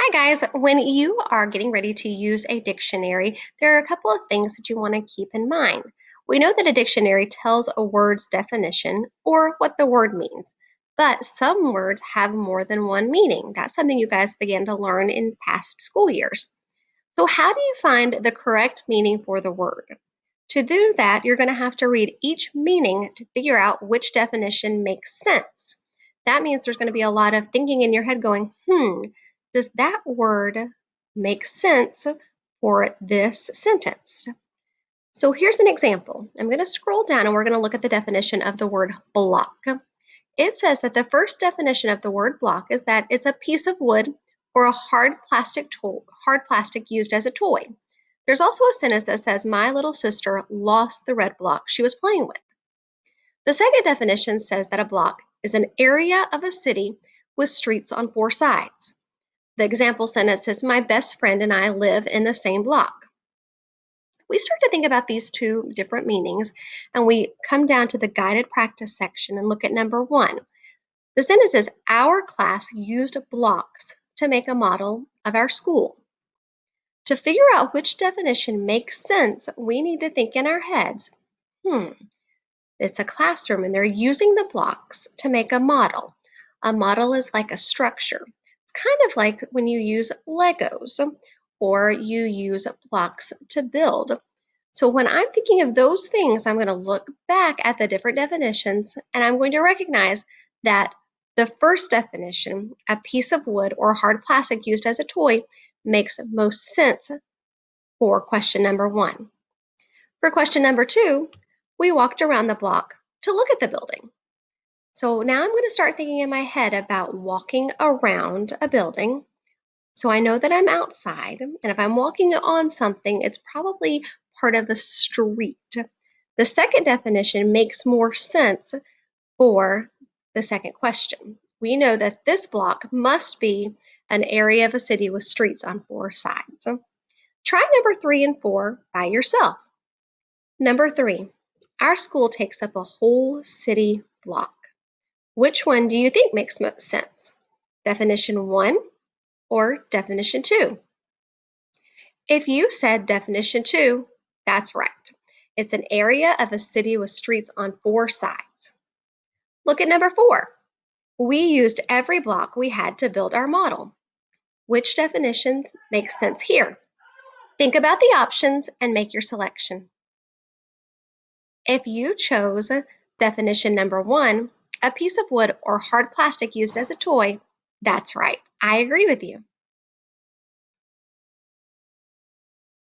Hi guys, when you are getting ready to use a dictionary, there are a couple of things that you want to keep in mind. We know that a dictionary tells a word's definition or what the word means, but some words have more than one meaning. That's something you guys began to learn in past school years. So, how do you find the correct meaning for the word? To do that, you're going to have to read each meaning to figure out which definition makes sense. That means there's going to be a lot of thinking in your head going, does that word make sense for this sentence? So here's an example. I'm going to scroll down and we're going to look at the definition of the word block. It says that the first definition of the word block is that it's a piece of wood or a hard plastic used as a toy. There's also a sentence that says, my little sister lost the red block she was playing with. The second definition says that a block is an area of a city with streets on four sides. The example sentence says, my best friend and I live in the same block. We start to think about these two different meanings, and we come down to the guided practice section and look at number one. The sentence says, our class used blocks to make a model of our school. To figure out which definition makes sense, we need to think in our heads, it's a classroom and they're using the blocks to make a model. A model is like a structure. It's kind of like when you use Legos or you use blocks to build. So when I'm thinking of those things, I'm going to look back at the different definitions and I'm going to recognize that the first definition, a piece of wood or hard plastic used as a toy, makes most sense for question number one. For question number two, we walked around the block to look at the building. So now I'm going to start thinking in my head about walking around a building. So I know that I'm outside, and if I'm walking on something, it's probably part of a street. The second definition makes more sense for the second question. We know that this block must be an area of a city with streets on four sides. Try number three and four by yourself. Number three, our school takes up a whole city block. Which one do you think makes most sense? Definition one or definition two? If you said definition two, that's right. It's an area of a city with streets on four sides. Look at number four. We used every block we had to build our model. Which definition makes sense here? Think about the options and make your selection. If you chose definition number one, a piece of wood or hard plastic used as a toy, that's right. I agree with you.